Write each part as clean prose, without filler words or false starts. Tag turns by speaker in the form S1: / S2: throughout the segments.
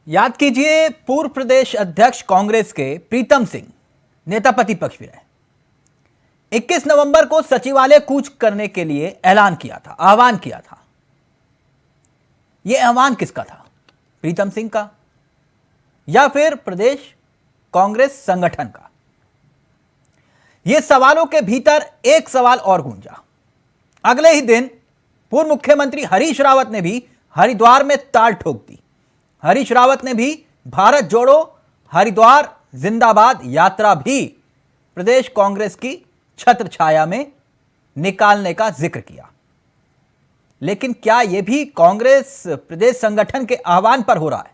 S1: याद कीजिए, पूर्व प्रदेश अध्यक्ष कांग्रेस के प्रीतम सिंह नेता प्रतिपक्ष भी रहे। 21 नवंबर को सचिवालय कूच करने के लिए ऐलान किया था, आह्वान किया था। यह आह्वान किसका था? प्रीतम सिंह का या फिर प्रदेश कांग्रेस संगठन का? यह सवालों के भीतर एक सवाल और गूंजा। अगले ही दिन पूर्व मुख्यमंत्री हरीश रावत ने भी हरिद्वार में ताल ठोक दी। हरीश रावत ने भी भारत जोड़ो हरिद्वार जिंदाबाद यात्रा भी प्रदेश कांग्रेस की छत्र छाया में निकालने का जिक्र किया। लेकिन क्या यह भी कांग्रेस प्रदेश संगठन के आह्वान पर हो रहा है?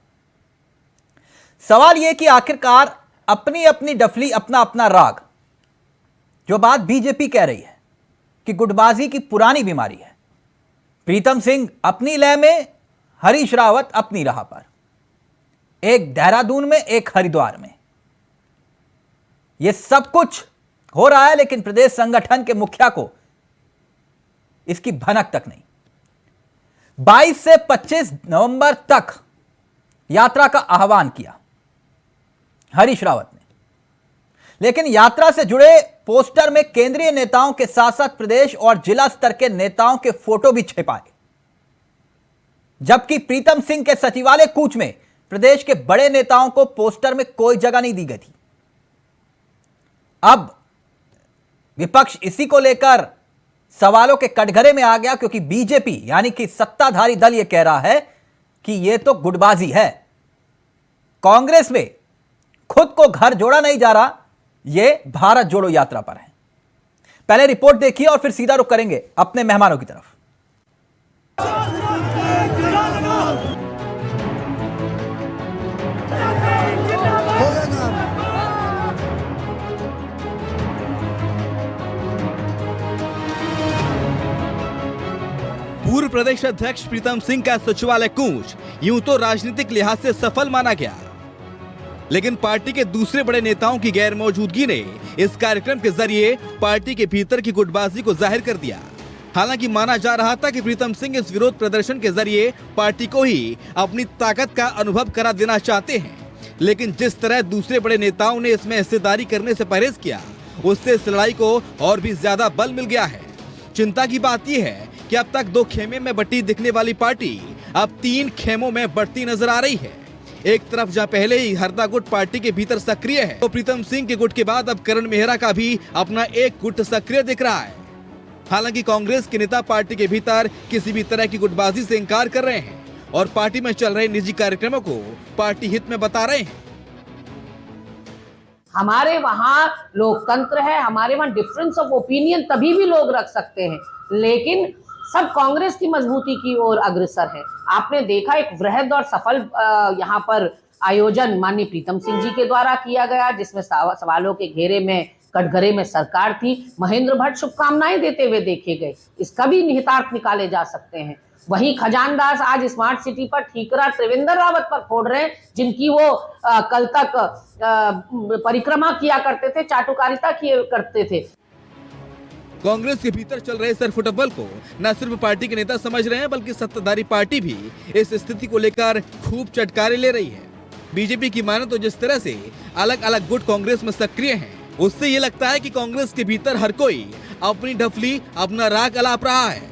S1: सवाल यह कि आखिरकार अपनी अपनी डफली, अपना अपना राग, जो बात बीजेपी कह रही है कि गुटबाजी की पुरानी बीमारी है। प्रीतम सिंह अपनी लय में, हरीश रावत अपनी राह पर, एक देहरादून में, एक हरिद्वार में। यह सब कुछ हो रहा है, लेकिन प्रदेश संगठन के मुखिया को इसकी भनक तक नहीं। 22 से 25 नवंबर तक यात्रा का आह्वान किया हरीश रावत ने, लेकिन यात्रा से जुड़े पोस्टर में केंद्रीय नेताओं के साथ साथ प्रदेश और जिला स्तर के नेताओं के फोटो भी छिपाए। जबकि प्रीतम सिंह के सचिवालय कूच में प्रदेश के बड़े नेताओं को पोस्टर में कोई जगह नहीं दी गई थी। अब विपक्ष इसी को लेकर सवालों के कटघरे में आ गया, क्योंकि बीजेपी यानी कि सत्ताधारी दल यह कह रहा है कि यह तो गुटबाजी है। कांग्रेस में खुद को घर जोड़ा नहीं जा रहा, यह भारत जोड़ो यात्रा पर है। पहले रिपोर्ट देखिए और फिर सीधा रुख करेंगे अपने मेहमानों की तरफ।
S2: पूर्व प्रदेश अध्यक्ष प्रीतम सिंह का सचिवालय कूच यूं तो राजनीतिक लिहाज से सफल माना गया, लेकिन पार्टी के दूसरे बड़े नेताओं की गैर मौजूदगी ने इस कार्यक्रम के जरिए पार्टी के भीतर की गुटबाजी को जाहिर कर दिया। हालांकि माना जा रहा था कि प्रीतम सिंह इस विरोध प्रदर्शन के जरिए पार्टी को ही अपनी ताकत का अनुभव करा देना चाहते हैं, लेकिन जिस तरह दूसरे बड़े नेताओं ने इसमें हिस्सेदारी करने से परहेज किया, उससे इस लड़ाई को और भी ज्यादा बल मिल गया है। चिंता की बात यह है कि अब तक 2 खेमे में बटी दिखने वाली पार्टी अब 3 खेमों में बढ़ती नजर आ रही है। एक तरफ जहां पहले ही हरदा गुट पार्टी के भीतर सक्रिय है, तो प्रीतम सिंह के गुट के बाद अब करण मेहरा का भी अपना एक गुट सक्रिय दिख रहा है। हालांकि कांग्रेस के नेता पार्टी के भीतर किसी भी तरह की गुटबाजी से इंकार कर रहे हैं और पार्टी में चल रहे निजी कार्यक्रमों को पार्टी हित में बता रहे हैं।
S3: हमारे वहाँ लोकतंत्र है, हमारे वहाँ डिफरेंस ऑफ ओपिनियन तभी भी लोग रख सकते हैं, लेकिन सब कांग्रेस की मजबूती की ओर अग्रसर है। आपने देखा एक वृहद और सफल यहाँ पर आयोजन माननीय प्रीतम सिंह जी के द्वारा किया गया, जिसमें सवालों के घेरे में, कटघरे में सरकार थी। महेंद्र भट्ट शुभकामनाएं देते हुए देखे गए, इसका भी निहितार्थ निकाले जा सकते हैं। वहीं खजानदास आज स्मार्ट सिटी पर ठीकरा त्रिवेंद्र रावत पर फोड़ रहे हैं, जिनकी वो कल तक परिक्रमा किया करते थे, चाटुकारिता किए करते थे।
S2: कांग्रेस के भीतर चल रहे सरफुटबल को न सिर्फ पार्टी के नेता समझ रहे हैं, बल्कि सत्ताधारी पार्टी भी इस स्थिति को लेकर खूब चटकारे ले रही है। बीजेपी की माने तो जिस तरह से अलग अलग गुट कांग्रेस में सक्रिय हैं, उससे ये लगता है कि कांग्रेस के भीतर हर कोई अपनी डफली, अपना राग अलाप रहा है।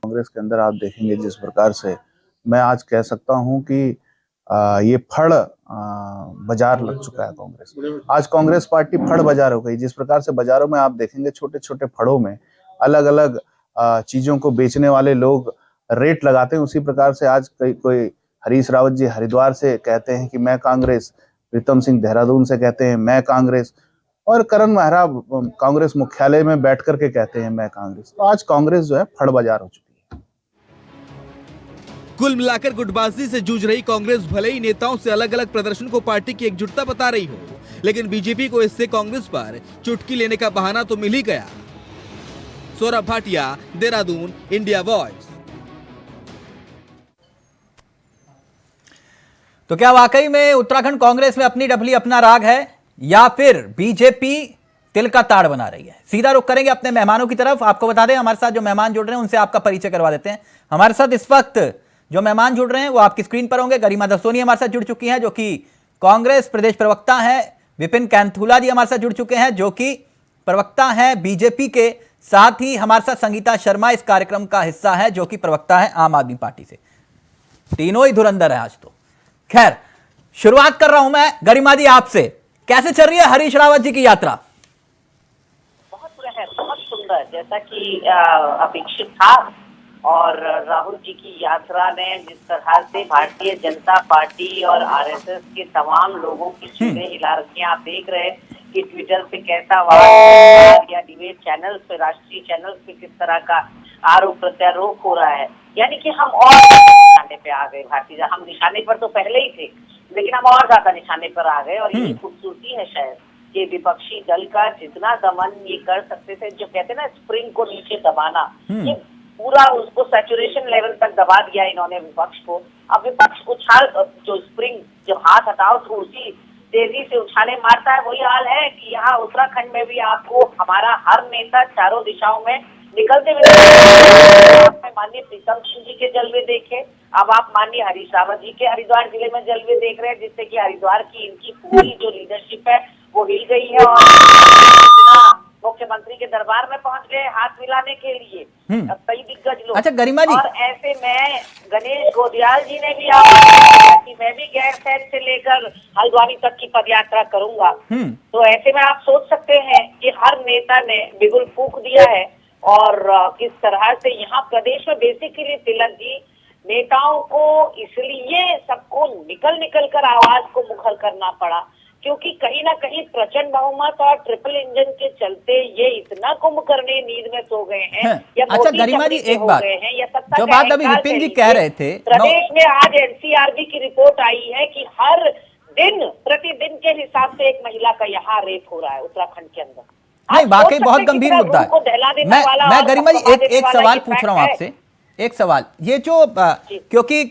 S4: कांग्रेस के अंदर आप देखेंगे जिस प्रकार से मैं आज कह सकता हूं कि ये फड़ बाजार लग चुका है कांग्रेस। आज कांग्रेस पार्टी फड़ बाजार हो गई। जिस प्रकार से बाजारों में आप देखेंगे छोटे छोटे फड़ों में अलग अलग चीजों को बेचने वाले लोग रेट लगाते हैं, उसी प्रकार से आज कोई हरीश रावत जी हरिद्वार से कहते हैं कि मैं कांग्रेस, प्रीतम सिंह देहरादून से कहते हैं मैं कांग्रेस, और करण मेहरा कांग्रेस मुख्यालय में बैठ करके कहते हैं मैं कांग्रेस। तो आज कांग्रेस जो है फड़ बाजार हो चुकी है।
S2: कुल मिलाकर गुटबाजी से जूझ रही कांग्रेस भले ही नेताओं से अलग अलग प्रदर्शन को पार्टी की एकजुटता बता रही हो, लेकिन बीजेपी को इससे कांग्रेस पर चुटकी लेने का बहाना तो मिल ही गया। Saurabh Bhatia, Dehradun, India voice.
S1: तो क्या वाकई में उत्तराखंड कांग्रेस में अपनी डफली, अपना राग है, या फिर बीजेपी तिल का ताड़ बना रही है? सीधा रुख करेंगे अपने मेहमानों की तरफ। आपको बता दें, हमारे साथ जो मेहमान जुड़ रहे हैं उनसे आपका परिचय करवा देते हैं। हमारे साथ इस वक्त जो मेहमान जुड़ रहे हैं वो आपकी स्क्रीन पर होंगे। गरिमा दसोनी हमारे साथ जुड़ चुकी हैं जो कि कांग्रेस प्रदेश प्रवक्ता है। विपिन कैंथुला जी हमारे साथ जुड़ चुके हैं जो कि प्रवक्ता है बीजेपी के। साथ ही हमारे साथ संगीता शर्मा इस कार्यक्रम का हिस्सा है जो कि प्रवक्ता है आम आदमी पार्टी से। तीनों ही धुरंधर है आज तो। खैर, शुरुआत कर रहा हूं मैं गरिमा जी आपसे। कैसे चल रही है हरीश रावत जी की यात्रा?
S5: बहुत सुंदर, जैसा कि अपेक्षित था। और राहुल जी की यात्रा ने जिस तरह से भारतीय जनता पार्टी और आरएसएस के तमाम लोगों की चीजें हिला रखी हैं, आप देख रहे हैं कि ट्विटर पे कैसा वार या डिबेट चैनल्स पे, राष्ट्रीय चैनल्स पे किस तरह का आरोप प्रत्यारोप हो रहा है। यानी कि हम और निशाने पे आ गए। भारतीय, हम निशाने पर तो पहले ही थे, लेकिन हम और ज्यादा निशाने पर आ गए। और यही खूबसूरती है शायद कि विपक्षी दल का जितना दमन ये कर सकते थे, जो कहते हैं ना स्प्रिंग को नीचे दबाना, ये पूरा उसको सैचुरेशन लेवल तक दबा दिया इन्होंने विपक्ष को। अब विपक्ष उछाल, जो स्प्रिंग जब हाथ हटाओ तो उसी तेजी से उछाले मारता है। वही हाल है कि यहाँ उत्तराखंड में भी आपको हमारा हर नेता चारों दिशाओं में निकलते हुए माननीय प्रीतम सिंह जी के जलवे देखे, अब आप माननीय हरीश रावत जी के हरिद्वार जिले में जलवे देख रहे हैं, जिससे कि हरिद्वार की इनकी पूरी जो लीडरशिप है वो हिल गई है। और मुख्यमंत्री के दरबार में पहुंच गए हाथ मिलाने के लिए कई दिग्गज लोग।
S1: अच्छा गरिमा जी,
S5: और ऐसे में गणेश गोदियाल जी ने भी आप कि मैं भी गैर शहर से लेकर हल्द्वानी तक की पदयात्रा करूंगा। तो ऐसे में आप सोच सकते हैं कि हर नेता ने बिगुल फूंक दिया है। और किस तरह से यहाँ प्रदेश में बेसिकली तिलक जी नेताओं को इसलिए सबको निकल कर आवाज को मुखर करना पड़ा, क्योंकि कहीं ना कहीं प्रचंड बहुमत और ट्रिपल इंजन के चलते ये इतना कुंभकर्णी नींद में सो गए हैं या
S1: अच्छा गरिमा जी, एक बात जो बात अभी विपिन जी कह रहे थे,
S5: प्रदेश में आज एनसीआरबी की रिपोर्ट आई है कि हर दिन प्रतिदिन के हिसाब से एक महिला का यहाँ रेप हो रहा है उत्तराखंड के अंदर।
S1: नहीं, वाकई बहुत गंभीर मुद्दा है। मैं गरिमा जी एक सवाल पूछ रहा हूं आपसे, एक सवाल। ये जो क्योंकि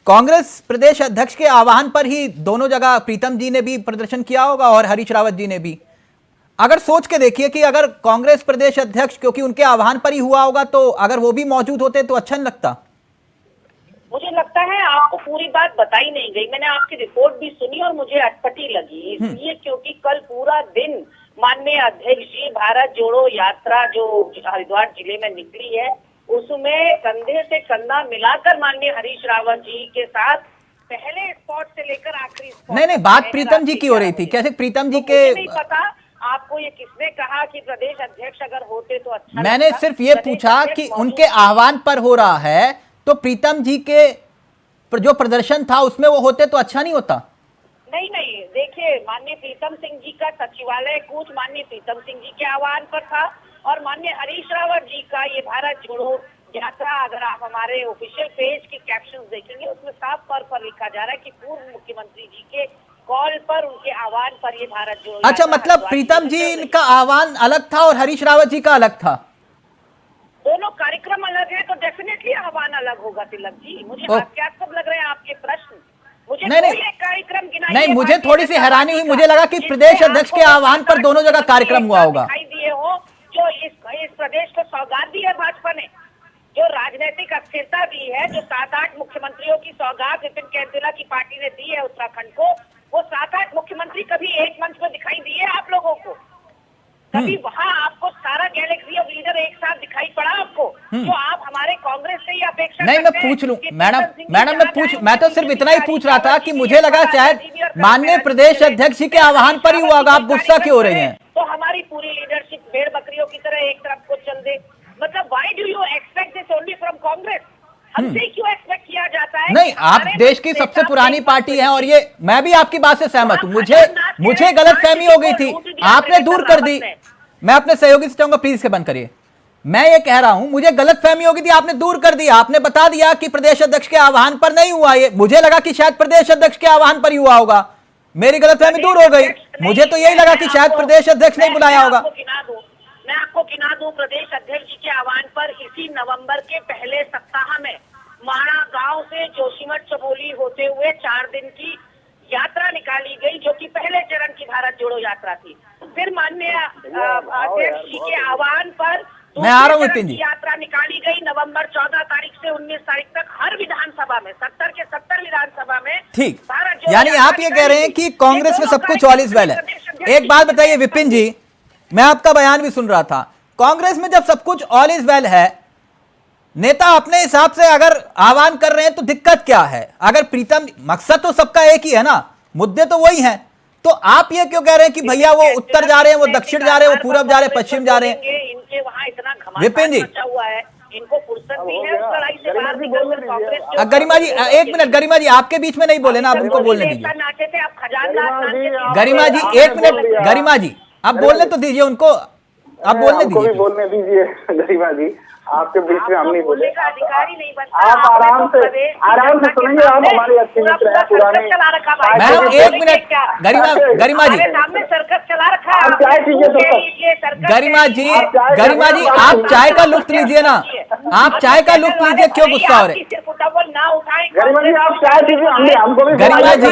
S1: कांग्रेस प्रदेश अध्यक्ष के आह्वान पर ही दोनों जगह प्रीतम जी ने भी प्रदर्शन किया होगा और हरीश रावत जी ने भी। अगर सोच के देखिए कि अगर कांग्रेस प्रदेश अध्यक्ष क्योंकि उनके आह्वान पर ही हुआ होगा, तो अगर वो भी मौजूद होते तो अच्छा नहीं लगता?
S5: मुझे लगता है आपको पूरी बात बताई नहीं गई। मैंने आपकी रिपोर्ट भी सुनी और मुझे अटपटी लगी, इसलिए क्योंकि कल पूरा दिन माननीय अध्यक्ष जी भारत जोड़ो यात्रा जो हरिद्वार जिले में निकली है उसमें कंधे से कंधा मिलाकर माननीय हरीश रावत जी के साथ पहले स्पॉट से लेकर आखिरी स्पॉट।
S1: नहीं, बात प्रीतम जी की हो रही थी। कैसे प्रीतम जी के
S5: नहीं पता आपको ये किसने कहा कि प्रदेश अध्यक्ष अगर होते तो अच्छा।
S1: मैंने सिर्फ ये पूछा कि उनके आह्वान पर हो रहा है तो प्रीतम जी के जो प्रदर्शन था उसमें वो होते तो अच्छा नहीं होता?
S5: नहीं, देखिए माननीय प्रीतम सिंह जी का सचिवालय कूच माननीय प्रीतम सिंह जी के आह्वान पर था और माननीय हरीश रावत जी का ये भारत जोड़ो यात्रा, अगर आप हमारे ऑफिशियल पेज के कैप्शंस देखेंगे उसमें साफ तौर पर लिखा जा रहा है कि पूर्व मुख्यमंत्री जी के कॉल पर, उनके आह्वान पर ये भारत जोड़ो।
S1: अच्छा, मतलब प्रीतम जी का आह्वान अलग था और हरीश रावत जी का अलग था?
S5: दोनों कार्यक्रम अलग है तो डेफिनेटली आह्वान अलग होगा तिलक जी। मुझे हास्यास्पद लग रहे हैं आपके प्रश्न। मुझे
S1: नहीं,
S5: कार्यक्रम
S1: नहीं, मुझे थोड़ी सी हैरानी हुई। मुझे लगा कि प्रदेश अध्यक्ष के आह्वान पर दोनों जगह कार्यक्रम हुआ होगा।
S5: दिखाई दिए हो जो इस प्रदेश को सौगात दी है भाजपा ने, जो राजनीतिक अस्थिरता दी है, जो 7-8 मुख्यमंत्रियों की सौगात विपिन कैंथुला की पार्टी ने दी है उत्तराखंड को, वो 7-8 मुख्यमंत्री कभी एक मंच में दिखाई दिए आप लोगों को? कभी वहाँ आपको सारा गैलेक्सी ऑफ लीडर एक साथ दिखाई पड़ा आपको? जो आप हमारे कांग्रेस से ही अपेक्षा
S1: नहीं, मैं पूछ लूं मैडम मैं तो सिर्फ इतना ही पूछ रहा था कि मुझे लगा शायद माननीय प्रदेश अध्यक्ष जी के आह्वान पर ही हुआ होगा। आप गुस्सा क्यों हो रहे हैं?
S5: तो हमारी पूरी लीडरशिप भेड़ बकरियों की तरह एक तरफ को चल दे, मतलब why do you expect this only from Congress? हमसे क्यों एक्सपेक्ट किया जाता है?
S1: नहीं, आप देश की सबसे पुरानी पार्टी हैं और ये मैं भी आपकी बात से सहमत हूं। मुझे गलतफहमी हो गई थी, आपने दूर कर दी। मैं अपने सहयोगी से चाहूंगा प्लीज के बंद करिए। मैं ये कह रहा हूं मुझे गलतफहमी हो गई थी, आपने दूर कर दी। आपने बता दिया कि प्रदेश अध्यक्ष के आह्वान पर नहीं हुआ। ये मुझे लगा कि शायद प्रदेश अध्यक्ष के आह्वान पर ही हुआ होगा। मेरी गलतफहमी दूर हो गई। मुझे तो यही लगा कि शायद प्रदेश अध्यक्ष ने बुलाया होगा।
S5: मैं आपको गिना दूं, प्रदेश अध्यक्ष जी के आह्वान पर इसी नवंबर के पहले सप्ताह में माणा गांव से जोशीमठ चमोली होते हुए 4 दिन की यात्रा निकाली गई, जो कि पहले चरण की भारत जोड़ो यात्रा थी। फिर माननीय अध्यक्ष जी के आह्वान पर
S1: मैं आ रहा हूँ विपिन जी।
S6: यात्रा निकाली गई नवंबर 14 तारीख से 19 तारीख तक हर विधानसभा में 70 के 70 विधानसभा में।
S1: ठीक,
S6: भारत जोड़ो
S1: यानी
S6: यात्रा
S1: आप ये कह रहे हैं कि कांग्रेस में सब कुछ
S6: दोनों
S1: ऑल इज वेल है। एक बात बताइए विपिन जी, मैं आपका बयान भी सुन रहा था, कांग्रेस में जब सब कुछ ऑल इज वेल है, नेता अपने हिसाब से अगर आह्वान कर रहे हैं तो दिक्कत क्या है? अगर प्रीतम, मकसद तो सबका एक ही है ना, मुद्दे तो वही हैं, तो आप ये क्यों कह रहे हैं कि भैया वो उत्तर जा रहे हैं, वो दक्षिण जा रहे हैं, वो पूरब जा रहे हैं, पश्चिम जा रहे हैं?
S6: इनके वहाँ इतना घमंड
S1: विपिन जी,
S6: मचा हुआ है, इनको फुर्सत भी है उस लड़ाई से बाहर निकलकर कांग्रेस के
S1: गरिमा जी एक मिनट, गरिमा जी आपके बीच में नहीं बोले ना, आप उनको बोलने दीजिए।
S6: नाचे थे, आप खजानदार
S1: गरिमा जी एक मिनट, गरिमा जी आप बोलने तो दीजिए उनको, आप बोलने दीजिए।
S7: बोलने दीजिए गरिमा जी, आपके बीच में हम नहीं बोले।
S6: अधिकारी नहीं बनता,
S7: आप आराम से सुनिए, आप हमारे अच्छे मित्र हैं पुराने।
S1: मैम एक मिनट, गरिमा जी,
S6: सामने सर्कस चला रखा है।
S7: आप चाय कीजिए
S1: गरिमा जी, गरिमा जी आप चाय का लुत्फ लीजिए ना, आप चाय का लुत्फ लीजिए, क्यों गुस्सा हो रहे?
S6: ना उठाए
S7: गरिमा जी, आप चाय कीजिए, हमको भी
S1: गरिमा जी,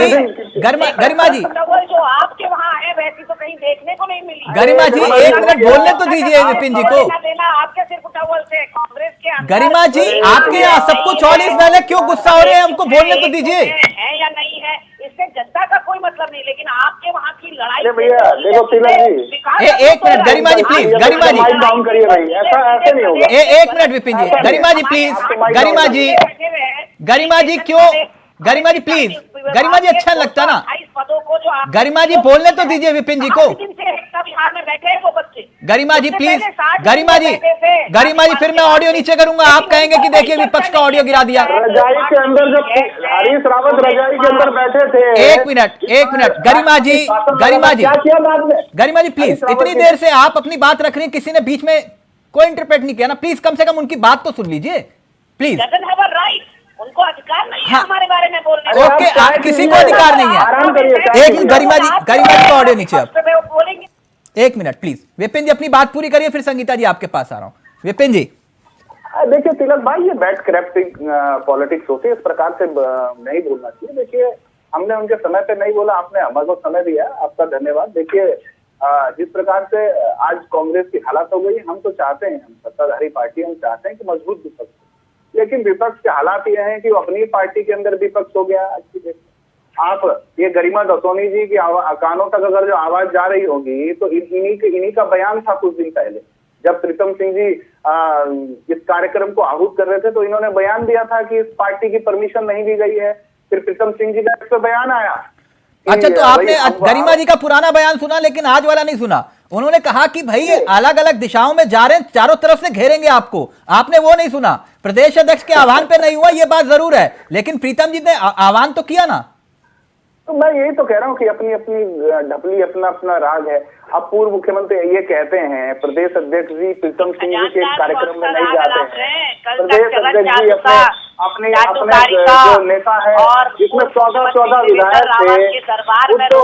S1: गरिमा जी,
S6: जो आपके वहाँ है वैसी तो कहीं देखने को नहीं मिली।
S1: गरिमा जी एक मिनट बोलने तो दीजिए विपिन जी को।
S6: देना आपके सिर्फ टॉवल से कांग्रेस के
S1: गरिमा जी आपके यहाँ सब कुछ ऑल इज वेल है, क्यों गुस्सा हो रहे हैं? हमको बोलने तो दीजिए।
S6: है या नहीं है इससे जनता का कोई मतलब नहीं, लेकिन आपके वहाँ की लड़ाई
S7: भैया देखो तिलक जी,
S1: एक minute Garima ji please, Garima ji
S7: mic down करिए भाई, ऐसे नहीं होगा।
S1: एक मिनट विपिन जी, गरिमा जी प्लीज, गरिमा जी, गरिमा जी क्यों, गरिमा जी प्लीज, गरिमा जी अच्छा लगता ना, गरिमा जी बोलने तो दीजिए विपिन जी को।
S6: बिहार में बैठे हैं वो बच्चे,
S1: गरिमा जी प्लीज, गरिमा जी, गरिमा जी फिर मैं ऑडियो नीचे करूंगा, आप कहेंगे कि देखिए विपक्ष का ऑडियो गिरा दिया।
S7: रजाई के अंदर जब हरीश रावत रजाई के अंदर बैठे थे,
S1: एक मिनट गरिमा जी, गरिमा जी,
S7: क्या किया बाद में?
S1: गरिमा जी प्लीज, इतनी देर से आप अपनी बात रख रही हैं, किसी ने बीच में कोई इंटरप्रेट नहीं किया ना, प्लीज कम से कम उनकी बात तो सुन लीजिए प्लीज।
S6: उनको अधिकार नहीं है हमारे बारे में बोलने।
S1: ओके, किसी को अधिकार नहीं है। एक गरिमा जी का ऑडियो नीचे आप
S6: बोलेंगे।
S1: एक मिनट प्लीज, विपिन जी अपनी बात पूरी करिए, फिर संगीता जी आपके पास आ रहा हूं। विपिन जी
S7: देखिए तिलक भाई, ये बैड करप्टिंग पॉलिटिक्स होती है, इस प्रकार से नहीं बोलना चाहिए। देखिए हमने उनके समय पे नहीं बोला, आपने हमारे को समय दिया, आपका धन्यवाद। देखिए जिस प्रकार से आज कांग्रेस की हालत हो गई, हम तो चाहते हैं, हम सत्ताधारी पार्टी हम चाहते हैं कि मजबूत विपक्ष, लेकिन विपक्ष के हालात ये हैं कि वो अपनी पार्टी के अंदर विपक्ष हो गया। आप ये गरिमा दसोनी जी की कानों तक अगर जो आवाज जा रही होगी तो इन्हीं का बयान था कुछ दिन पहले, जब प्रीतम सिंह जी इस कार्यक्रम को आहूत कर रहे थे, तो इन्होंने बयान दिया था कि इस पार्टी की परमिशन नहीं दी गई है। फिर प्रीतम सिंह जी का इस पर बयान आया।
S1: अच्छा, तो आपने गरिमा जी का पुराना बयान सुना, लेकिन आज वाला नहीं सुना। उन्होंने कहा कि भाई अलग अलग दिशाओं में जा रहे हैं, चारों तरफ से घेरेंगे आपको, आपने वो नहीं सुना। प्रदेश अध्यक्ष के आह्वान पे नहीं हुआ, ये बात जरूर है, लेकिन प्रीतम जी ने आह्वान तो किया ना।
S7: तो मैं यही तो कह रहा हूँ कि अपनी अपनी ढपली, अपना अपना राग है। अब पूर्व मुख्यमंत्री ये कहते हैं, प्रदेश अध्यक्ष जी प्रीतम सिंह जी के कार्यक्रम में नहीं जाते हैं। प्रदेश अध्यक्ष जी अपने जो नेता है, जिसमें 14 विधायक थे, उत्तर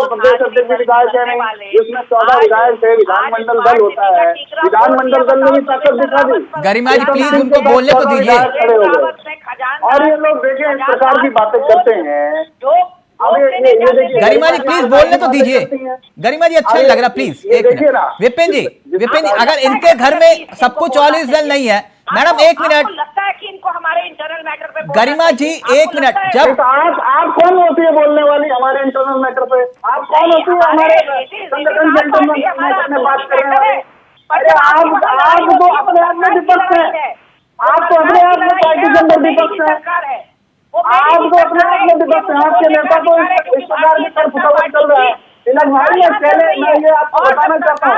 S7: प्रदेश अध्यक्ष विधायक है, जिसमें 14 विधायक थे, विधानमंडल दल होता है, विधानमंडल दल ने भी ताकत दिखा दी।
S1: गरिमा जी प्लीज उनको बोलने तो दीजिए।
S7: खड़े हो गए और ये लोग देखिए इस प्रकार की बातें करते हैं।
S1: गरिमा जी प्लीज बोलने तो दीजिए। गरिमा जी अच्छा नहीं लग रहा, प्लीज एक मिनट। विपिन जी, विपिन जी, अगर इनके घर में सब कुछ ऑल इज वेल नहीं है, मैडम एक मिनट,
S6: लगता है कि इनको हमारे इंटरनल मैटर पे
S1: गरिमा जी एक मिनट, जब
S7: आप कौन होती है बोलने वाली हमारे इंटरनल मैटर पे? आप कौन होती है हमारे संगठन के इंटरनल मैटर में बात करने वाली? अरे आप तो अपने आप में विपक्ष है, आप तो अपने आप में पार्टी के अंदर विपक्ष है, आपको अपने आप में विपक्ष है, आपके नेता को इस प्रकार की तरफ चल रहा है। तिलक भाई पहले मैं ये आपको बताना चाहता हूँ,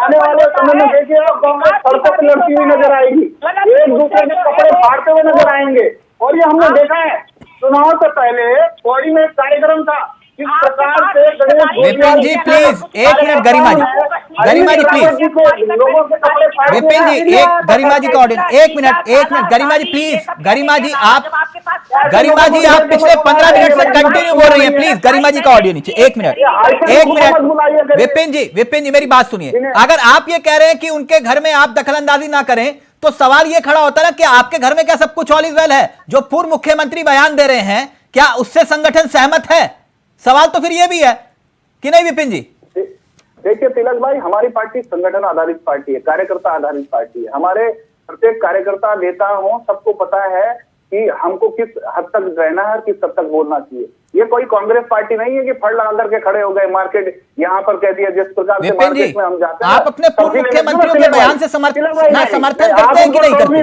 S7: आने वाले समय में देखिए कांग्रेस सड़कों पर लड़ती हुई नजर आएगी, एक दूसरे के कपड़े फाड़ते हुए नजर आएंगे। और ये हमने देखा है, चुनाव से पहले पौड़ी में एक कार्यक्रम था, किस प्रकार से
S1: विपिन जी प्लीज एक मिनट, गरिमा जी, गरिमा जी प्लीज, विपिन जी एक, गरिमा जी का ऑडियो एक मिनट, गरिमा जी प्लीज, गरिमा जी आप पिछले 15 मिनट से कंटिन्यू बोल रही हैं, प्लीज गरिमा जी का ऑडियो नीचे। एक मिनट विपिन जी मेरी बात सुनिए। अगर आप ये कह रहे हैं कि उनके घर में आप दखलंदाजी ना करें, तो सवाल ये खड़ा होता है ना कि आपके घर में क्या सब कुछ ऑल इज वेल है? जो पूर्व मुख्यमंत्री बयान दे रहे हैं, क्या उससे संगठन सहमत है? सवाल तो फिर ये भी है कि नहीं विपिन जी?
S7: देखिए तिलक भाई, हमारी पार्टी संगठन आधारित पार्टी है, कार्यकर्ता आधारित पार्टी है। हमारे प्रत्येक कार्यकर्ता नेता हो सबको पता है कि हमको किस हद तक रहना है और किस हद तक बोलना चाहिए। ये कोई कांग्रेस पार्टी नहीं है कि फड़ लगा करके खड़े हो गए, मार्केट यहाँ पर कह दिया। जिस प्रकार से
S1: विपिन जी,
S7: मार्केट में हम जाते हैं,
S1: आप अपने पूर्व मुख्यमंत्रियों के बयान से समर्थन करते हैं कि नहीं करते?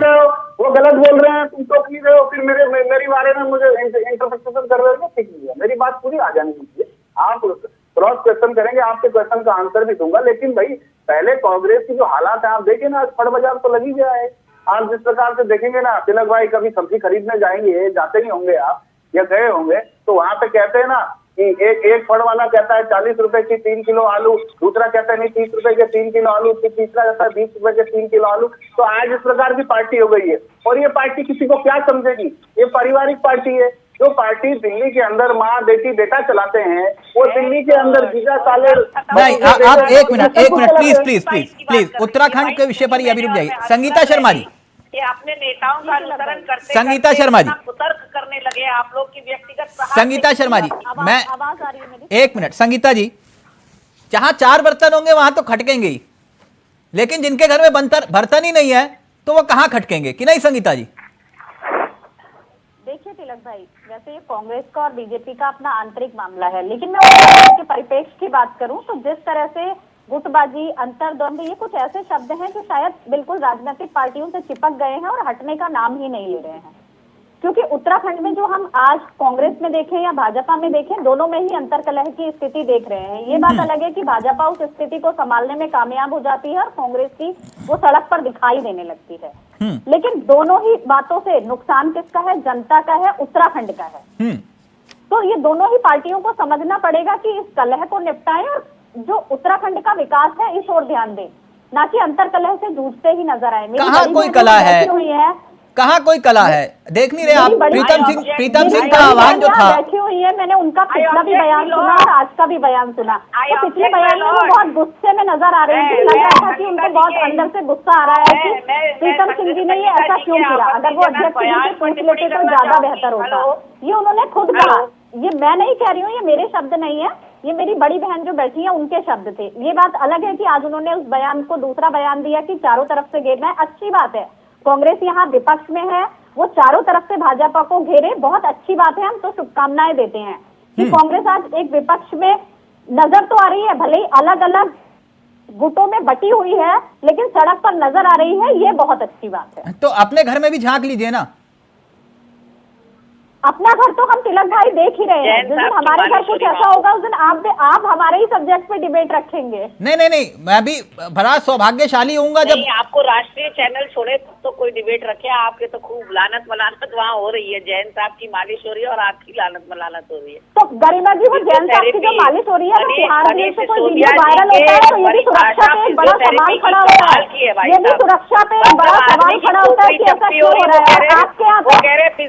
S7: वो गलत बोल रहे हैं, तुम टोक नहीं रहे हो, फिर मेरी बारे में मुझे इंटरप्रिटेशन कर रहे हो। ठीक नहीं है, मेरी बात पूरी आ जानी चाहिए। आप क्रॉस क्वेश्चन करेंगे, आपके क्वेश्चन का आंसर भी दूंगा, लेकिन भाई पहले कांग्रेस की जो हालात है आप देखें ना, आज फड़ बाजार तो लगी गया है। आप जिस प्रकार से देखेंगे ना तिलक भाई, कभी सब्जी खरीदने जाएंगे, जाते ही होंगे आप या गए होंगे, तो वहां पे कहते हैं ना कि एक फड़ वाला कहता है 40 रुपए की 3 किलो आलू, दूसरा कहता है नहीं 30 रुपए के 3 किलो आलू, फिर तीसरा कहता है 20 रुपए के 3 किलो आलू। तो आज इस प्रकार की पार्टी हो गई है। और ये पार्टी किसी को क्या समझेगी? ये पारिवारिक पार्टी है। जो पार्टी दिल्ली के अंदर माँ बेटी बेटा चलाते हैं, वो दिल्ली के अंदर जीजा साले
S1: नहीं, आप एक मिनट प्लीज उत्तराखंड के विषय पर अभी रुक जाइए। संगीता शर्मा जी,
S5: कि अपने नेताओं का अनुसरण करते
S1: संगीता शर्मा जी,
S5: कुतर्क करने लगे आप लोग की व्यक्तिगत प्रहार
S1: संगीता शर्मा जी, मैं
S8: आवाज आ रही है मेरी?
S1: एक मिनट। संगीता जी, जहां 4 बर्तन होंगे वहां तो खटकेंगे ही, लेकिन जिनके घर में बर्तन ही नहीं है तो वो कहां खटकेंगे कि नहीं? संगीता जी
S8: देखिए तिलक भाई, वैसे ये कांग्रेस का और बीजेपी का अपना आंतरिक मामला है, लेकिन मैं उस के परिप्रेक्ष्य की बात करूं तो जिस तरह से गुटबाजी, अंतर्द्वंद, ये कुछ ऐसे शब्द हैं जो शायद बिल्कुल राजनीतिक पार्टियों से चिपक गए हैं और हटने का नाम ही नहीं ले रहे हैं। क्योंकि उत्तराखंड में जो हम आज कांग्रेस में देखें या भाजपा में देखें, दोनों में ही अंतरकलह की स्थिति देख रहे हैं। ये बात अलग है कि भाजपा उस स्थिति को संभालने में कामयाब हो जाती है और कांग्रेस की वो सड़क पर दिखाई देने लगती है। लेकिन दोनों ही बातों से नुकसान किसका है? जनता का है, उत्तराखंड का है। तो ये दोनों ही पार्टियों को समझना पड़ेगा कि इस कलह को निपटाएं और जो उत्तराखंड का विकास है इस ओर ध्यान दें, ना कि अंतरकलह से जूझते ही नजर आए।
S1: कहाँ कोई कला है? कहाँ कोई कला है? देख नहीं रहे आप? प्रीतम सिंह का आह्वान जो था,
S8: बैठी हुई है, मैंने उनका पिछला भी बयान सुना और आज का भी बयान सुना। तो पिछले बयान में वो बहुत गुस्से में नजर आ रही थी, लग रहा था कि उनको बहुत अंदर से गुस्सा आ रहा है कि प्रीतम सिंह जी ने ये ऐसा क्यों किया। अगर वो अध्यक्ष जी से पूछ लेते तो ज्यादा बेहतर होता। ये उन्होंने खुद कहा, ये मैं नहीं कह रही हूँ, ये मेरे शब्द नहीं है, ये मेरी बड़ी बहन जो बैठी है उनके शब्द थे। ये बात अलग है कि आज उन्होंने उस बयान को दूसरा बयान दिया कि चारों तरफ से घेरना है। अच्छी बात है, कांग्रेस यहाँ विपक्ष में है, वो चारों तरफ से भाजपा को घेरे, बहुत अच्छी बात है। हम तो शुभकामनाएं देते हैं कि कांग्रेस आज एक विपक्ष में नजर तो आ रही है, भले ही अलग अलग गुटों में बटी हुई है, लेकिन सड़क पर नजर आ रही है, ये बहुत अच्छी बात है।
S1: तो अपने घर में भी झांक लीजिए ना।
S8: अपना घर तो हम तिलक भाई देख ही रहे हैं। जिस दिन हमारे घर कुछ ऐसा होगा उस दिन आप हमारे ही सब्जेक्ट पे डिबेट रखेंगे।
S1: नहीं, मैं भी बड़ा सौभाग्यशाली होऊंगा जब
S5: आपको राष्ट्रीय चैनल छोड़े तो कोई डिबेट रखे। आपके तो खूब लानत मलानत वहाँ हो रही है, जैन साहब की मालिश हो रही है और आपकी लानत मलानत हो रही है।
S8: तो गरिमा जी, वो जैन साहब की जो मालिश हो रही है, बिहार में से कोई वीडियो वायरल होता है तो ये भी सुरक्षा पे बड़ा सवाल खड़ा होता है। ये भी सुरक्षा पे बड़ा सवाल खड़ा होता है कि ऐसा क्यों हो रहा है आपके यहाँ पे?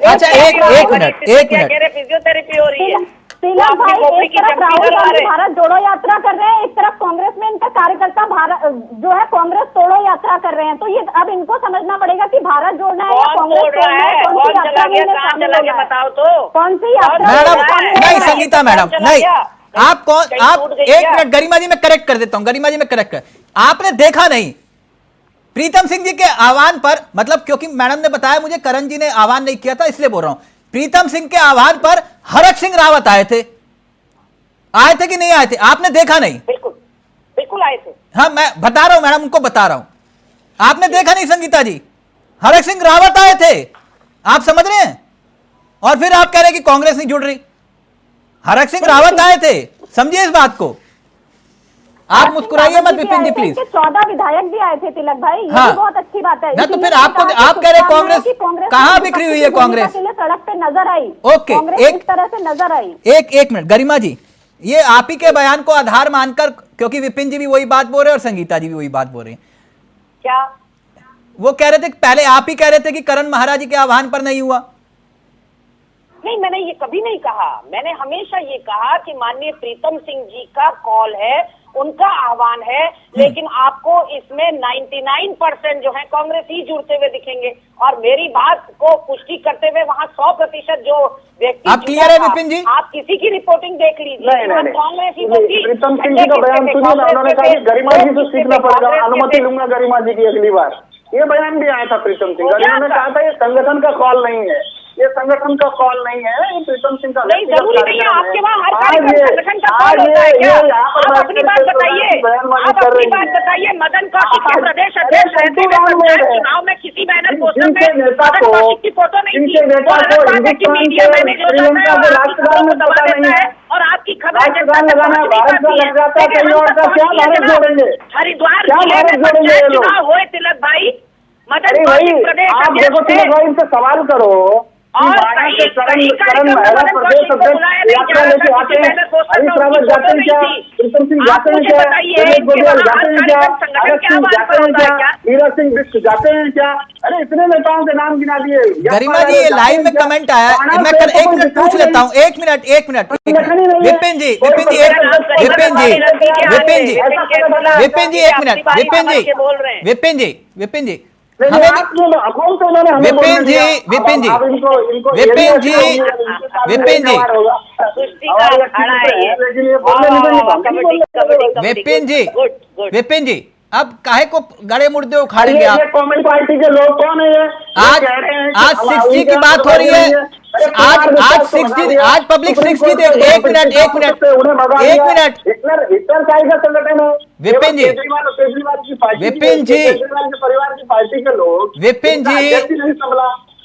S1: अच्छा, एक मिनट
S5: फिजियोथेरेपी हो रही है।
S8: तिलक भाई, एक तरफ राहुल गांधी भारत जोड़ो यात्रा कर रहे हैं, एक तरफ कांग्रेस में इनका कार्यकर्ता भारत जो है कांग्रेस तोड़ो यात्रा कर रहे हैं। तो ये अब इनको समझना पड़ेगा कि भारत जोड़ना है या कांग्रेस जोड़ना है, कौन सी यात्रा में शामिल होना है,
S5: बताओ तो
S8: कौन सी यात्रा।
S1: मैडम नहीं, संगीता मैडम नहीं, आप एक मिनट गरिमा जी मैं करेक्ट कर देता हूं। गरिमा जी मैं करेक्ट कर, आपने देखा नहीं प्रीतम सिंह जी के आह्वान पर, मतलब क्योंकि मैडम ने बताया मुझे करण जी ने आह्वान नहीं किया था इसलिए बोल रहा हूं। प्रीतम सिंह के आह्वान पर हरक सिंह रावत आए थे कि नहीं आए थे? आपने देखा नहीं?
S5: बिल्कुल आए थे।
S1: हाँ, मैं बता रहा हूं मैडम, उनको बता रहा हूं। आपने देखा नहीं संगीता जी? हरक सिंह रावत आए थे, आप समझ रहे हैं? और फिर आप कह रहे हैं कि कांग्रेस नहीं जुड़ रही। हरक सिंह रावत आए थे, समझिए इस बात को। आप मुस्कुराइए मत विपिन जी प्लीज।
S8: 14 विधायक भी आए थे तिलक भाई, ये
S1: हाँ।
S8: भी बहुत अच्छी बात है।
S1: ना तो फिर आप कह रहे कांग्रेस कहां बिखरी हुई है? कांग्रेस
S8: सड़क पे नजर आई।
S1: ओके,
S8: एक तरह से नजर आई।
S1: एक मिनट गरिमा जी, ये आप ही के बयान को आधार मानकर, क्योंकि विपिन जी भी वही बात बोल रहे हैं और संगीता जी भी वही बात बोल रही हैं।
S5: क्या
S1: वो कह रहे थे, पहले आप ही कह रहे थे कि करण महाराज जी के आह्वान पर नहीं हुआ।
S6: नहीं, मैंने ये कभी नहीं कहा। मैंने हमेशा ये कहा कि माननीय प्रीतम सिंह जी का कॉल है, उनका आह्वान है, लेकिन आपको इसमें 99% जो है कांग्रेस ही जुड़ते हुए दिखेंगे। और मेरी बात को पुष्टि करते हुए वहाँ 100% जो व्यक्ति
S1: आप क्लियर है विपिन जी?
S6: आप किसी की रिपोर्टिंग देख लीजिए, कांग्रेस ही तो थी।
S7: प्रीतम सिंह जी का बयान सुनिए ना, उन्होंने कहा कि गरिमा जी से सीखना पड़ेगा, अनुमति लूंगा गरिमा जी की अगली बार। ये बयान भी आया था प्रीतम सिंह का, उन्होंने कहा था ये संगठन का कॉल नहीं है, ये संगठन का कॉल नहीं है, ये प्रीतम सिंह का
S6: नहीं, जरूरी नहीं है आपके वहाँ हर कार्यक्रम संगठन का कॉल होता है क्या? आप अपनी बात बताइए, आप अपनी बात बताइए। मदन कौशिक के प्रदेश अध्यक्ष रहते हुए पंचायत चुनाव में किसी बैनर पोस्टर पे मदन कौशिक की फोटो नहीं थी। मीडिया मैनेज हो जाता है और आपकी खबरों को दबा देता है और आपकी खबर हरिद्वार जिले में पंचायत चुनाव हुए तिलक भाई, मदन कौशिक प्रदेश अध्यक्ष
S7: इनसे सवाल करो
S6: और
S7: प्रदेश अध्यक्ष यात्रा लेके आते हैं, हरीश रावत जाते हैं क्या, प्रीतम सिंह जाते हैं क्या, दिनेश गोयल जाते हैं क्या, अरग सिंह जाते हैं क्या, नीरज सिंह बिष्ट जाते हैं क्या? अरे इतने नेताओं के नाम गिना दिए।
S1: गरिमा जी, ये लाइव में कमेंट आया, मैं कर 1 मिनट पूछ लेता हूँ। 1 मिनट विपिन जी 1 मिनट विपिन जी विपिन जी अब काहे को गड़े मुर्दे उखाड़ेंगे आप?
S7: कॉमेडी पार्टी के लोग कौन है?
S1: आज 6G की बात हो रही है, आज 6G, आज पब्लिक 6G दे। 1 मिनट विपिन जी
S7: परिवार की पार्टी के लोग,
S1: विपिन जी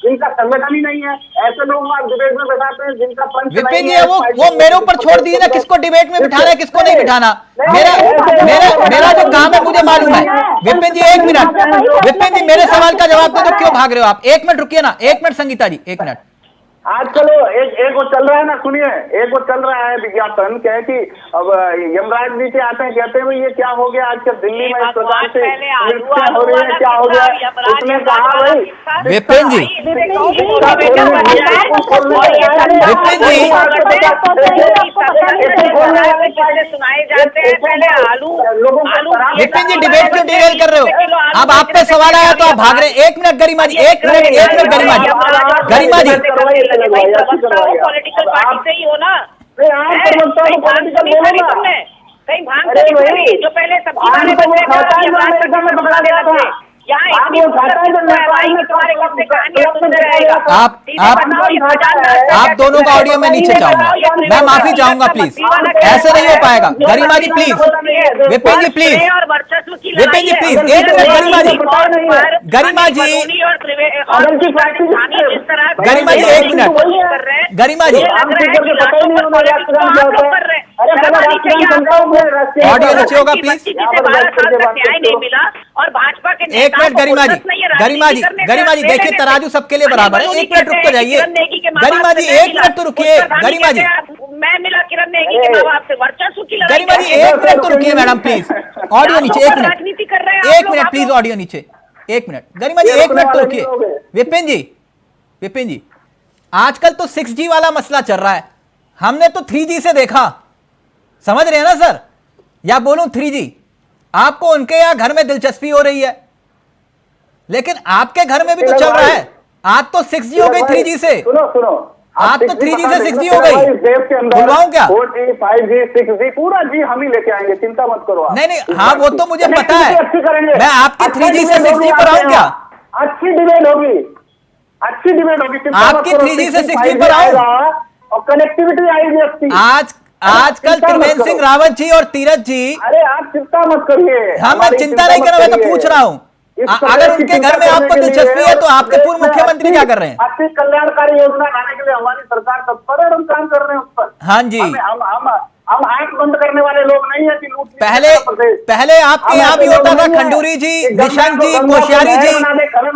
S7: जिनका संगठन ही नहीं है, ऐसे लोग डिबेट में बैठाते हैं जिनका पंच
S1: विपिन जी वो मेरे ऊपर छोड़ दिए ना, किसको डिबेट में बिठाना है किसको नहीं बिठाना। मेरा जो काम है मुझे मालूम है। विपिन जी 1 मिनट, विपिन जी मेरे सवाल का जवाब दो, तो क्यों भाग रहे हो आप? 1 मिनट रुकिए ना, 1 मिनट संगीता जी 1 मिनट।
S7: आज चलो एक वो चल रहा है ना, सुनिए, एक वो चल रहा है विज्ञापन, क्या है कि अब यमराज जी के आते हैं, कहते हैं भाई ये क्या हो गया आज कल दिल्ली में इस प्रकार से हो रही है, क्या हो गया? उसने कहा भाई
S1: विपिन जी
S6: सुनाए जाते हैं पहले आलू
S1: विपिन जी डिबेट क्यों डिरेल कर रहे हो? अब आप पे सवाल आया तो आप भाग रहे हैं। 1 मिनट गरिमा जी, 1 मिनट गरिमा जी
S6: पॉलिटिकल पार्टी से ही हो ना, कहीं भांग जो पहले सबकी
S1: आप दोनों का ऑडियो मैं नीचे चाहूंगा, मैं माफी चाहूंगा प्लीज, ऐसे नहीं हो पाएगा। Garima ji please, Vipin ji please, Vipin ji please 1 minute. Garima ji 1 minute, Garima ji audio नीचे होगा प्लीज।
S6: नहीं मिला और भाजपा के
S1: 1 मिनट गरिमा जी देखिए तराजू सबके लिए बराबर है। 1 मिनट रुक तो जाइए गरिमा जी, 1 मिनट तो रुकिए गरिमा जी।
S6: मैं मिला किरण नेगी के माँ बाप से वर्चस्व की लड़ाई।
S1: गरिमा जी 1 मिनट तो रुकिए मैडम प्लीज, ऑडियो नीचे 1 मिनट,
S6: राजनीति कर रहे हैं
S1: 1 मिनट प्लीज, ऑडियो नीचे 1 मिनट। गरिमा जी 1 मिनट तो रुकिए। विपिन जी आजकल तो 6G वाला मसला चल रहा है, हमने तो 3G से देखा, समझ रहे हैं ना सर? या बोलूं 3G? आपको उनके यहां घर में दिलचस्पी हो रही है, लेकिन आपके घर में भी तो चल रहा है। आज तो 6G हो गई 3G से,
S7: सुनो
S1: आज तो 3G से 6G हो गई। बुलवाऊं क्या?
S7: 4G 5G 6G पूरा जी हम ही लेके आएंगे, चिंता मत करो आप।
S1: नहीं हाँ वो तो मुझे पता है, मैं आपकी 3G से 6G पर आऊं क्या?
S7: अच्छी डिबेट होगी,
S1: आपकी 3G से 6G पर आऊं
S7: और कनेक्टिविटी आएगी अच्छी।
S1: आजकल त्रिवेंद्र सिंह रावत जी और तीरथ जी,
S7: अरे आप चिंता मत करिए।
S1: हाँ मैं चिंता नहीं कर रहा, मैं तो पूछ रहा हूँ अगर उनके घर में आपको दिलचस्पी है तो आपके पूर्व मुख्यमंत्री क्या कर रहे हैं?
S7: अच्छी कल्याणकारी योजना लाने के लिए हमारी सरकार तत्पर है, हम काम कर रहे हैं उस पर।
S1: हाँ जी,
S7: हम आंख बंद करने वाले लोग नहीं है कि
S1: पहले आपके यहाँ भी होता था, खंडूरी जी, निशंक जी, कोश्यारी जी,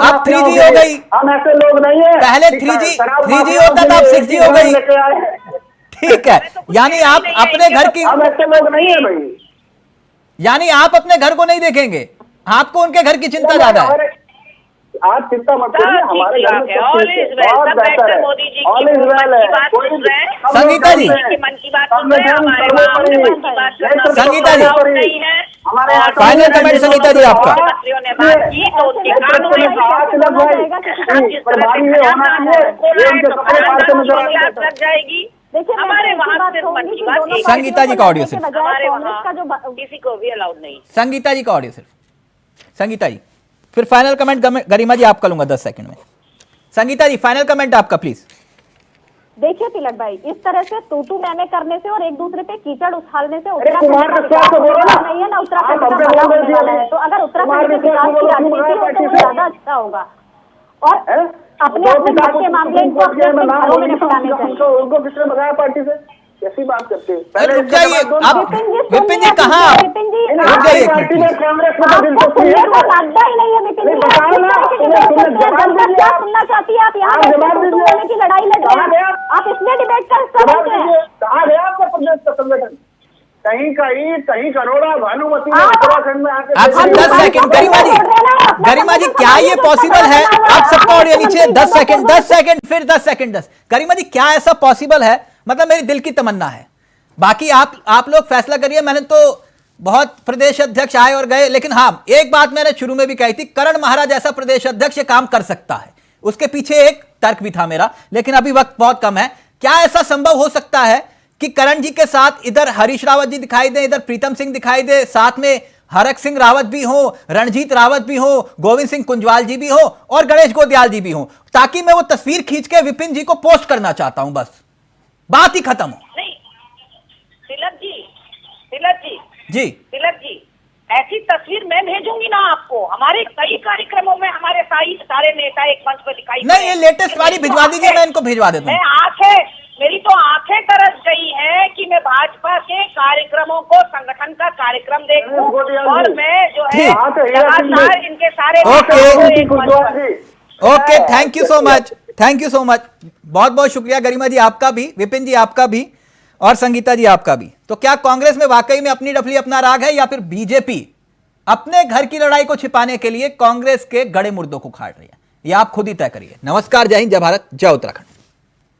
S1: अब 3G हो गई।
S7: हम ऐसे लोग नहीं है,
S1: पहले 3G होता था, अब 6G हो गई। ठीक है, यानी आप अपने घर की,
S7: हम ऐसे लोग नहीं है भाई,
S1: यानी आप अपने घर को नहीं देखेंगे, आपको उनके घर की चिंता ज्यादा है।
S7: आप चिंता मत करिए, हमारे घर में सब ठीक है, बहुत बेहतर है,
S5: Modi ji
S7: all is well है। कोई
S1: संगीता जी,
S5: मन की बात सुन रहे हैं, हमारे वहाँ पे मन की बात करना
S1: संगीता जी,
S5: नहीं है।
S7: हमारे यहाँ
S1: फाइनल कमेंट संगीता जी आपका।
S5: मंत्रियों ने बात की तो उसके कानून
S7: प्रभावी ये होना चाहिए,
S5: लग जाएगी।
S8: देखिए
S5: हमारे वहाँ सिर्फ मन की बात एक-
S1: संगीता जी का ऑडियो सिर्फ।
S5: हमारे
S8: कांग्रेस
S5: वहाँ
S8: का जो
S5: किसी को भी अलाउड नहीं।
S1: संगीता जी का ऑडियो सिर्फ। संगीता जी, फिर फाइनल कमेंट गरिमा जी आपका लूंगा 10 सेकंड में। संगीता जी, फाइनल कमेंट आपका प्लीज।
S8: देखिए तिलक भाई, इस तरह से तू मैंने करने से और एक दूसरे पे कीचड़ उछालने से
S7: कुमार विश्वास को बोलो ना,
S8: नहीं है ना,
S7: आप
S8: उत्तराखंड
S7: हमसे
S8: का भला
S7: बोल
S8: होने वाला
S7: दीजिए।
S8: है। तो अगर उत्तराखंड
S7: कुमार
S8: के
S7: विश्वास
S8: विकास
S7: को
S8: की
S7: बोलो,
S8: राजनीति हो तो
S7: पार्टी
S8: वो
S7: से।
S8: ज्यादा अच्छा होगा। और अपने अपने घर के मामले इनको अपने अपने घरों में निपटाने चाहिए।
S7: उनको किसने बताया पार्टी से? कैसी बात करते हैं?
S1: अरे रुक
S7: इसके
S1: जाइए,
S7: बाद दोनों-
S1: आप विपिन जी कहाँ?
S8: विपिन जी,
S1: रुक जाइए एक
S7: पार्टी
S1: मिनट
S7: में
S1: please।
S7: कांग्रेस में तो
S8: आपको
S7: दिलचस्पी
S8: सुनने
S7: है
S8: का लगता ही नहीं है विपिन जी।
S7: नहीं, बताओ ना, तुमने जवाब
S8: जनता
S7: दीजिए।
S8: क्या सुनना चाहती है? आप यहाँ
S7: आप जवाब दीजिए।
S8: की लड़ाई लड़ रहे
S7: कहाँ गया?
S8: हैं, आप इसमें डिबेट का हिस्सा
S7: जवाब
S8: बनते हैं।
S7: दीजिए, कहाँ गया आपका प्रदेश का संगठन? कहीं करोड़ा भानुमती ने
S8: आप-
S7: उत्तराखंड में आके
S1: आप सिर्फ 10 सेकंड, गरिमा जी, गरिमा जी क्या ये पॉसिबल है? आप सबका ऑडियो नीचे 10 सेकंड, 10 सेकंड, फिर 10 सेकंड 10। गरिमा जी क्या ऐसा पॉसिबल है? मतलब मेरी दिल की तमन्ना है, बाकी आप लोग फैसला करिए। मैंने तो बहुत प्रदेश अध्यक्ष आए और गए, लेकिन हाँ, एक बात मैंने शुरू में भी कही थी, करण महाराज जैसा प्रदेश अध्यक्ष ये काम कर सकता है। उसके पीछे एक तर्क भी था मेरा, लेकिन अभी वक्त बहुत कम है। क्या ऐसा संभव हो सकता है कि करण जी के साथ इधर हरीश रावत जी दिखाई दे, इधर प्रीतम सिंह दिखाई दे, साथ में हरक सिंह रावत भी हो, रणजीत रावत भी हो, गोविंद सिंह कुंजवाल जी भी हो और गणेश गोदयाल जी भी हो, ताकि मैं वो तस्वीर खींच के विपिन जी को पोस्ट करना चाहता हूं, बस बात ही खत्म हो।
S5: नहीं तिलक जी
S1: जी
S5: ऐसी तस्वीर मैं भेजूंगी ना आपको। हमारे कई कार्यक्रमों में हमारे सारे नेता एक मंच पर दिखाई
S1: नहीं, ये लेटेस्ट वाली भिजवा दीजिए, मैं इनको भिजवा देता हूँ।
S5: मेरी तो आंखें तरस गई हैं कि मैं भाजपा के कार्यक्रमों को, संगठन का कार्यक्रम देखूं और मैं जो है लगातार इनके सारे नेताओं को एक मंच पर-
S1: okay, thank you so much, thank you so much, बहुत बहुत शुक्रिया गरिमा जी आपका भी, विपिन जी आपका भी और संगीता जी आपका भी। तो क्या कांग्रेस में वाकई में अपनी डफली अपना राग है, या फिर बीजेपी अपने घर की लड़ाई को छिपाने के लिए कांग्रेस के गड़े मुर्दों को खाड़ रही है? ये आप खुद ही तय करिए। नमस्कार, जय हिंद, जय भारत, जय उत्तराखंड।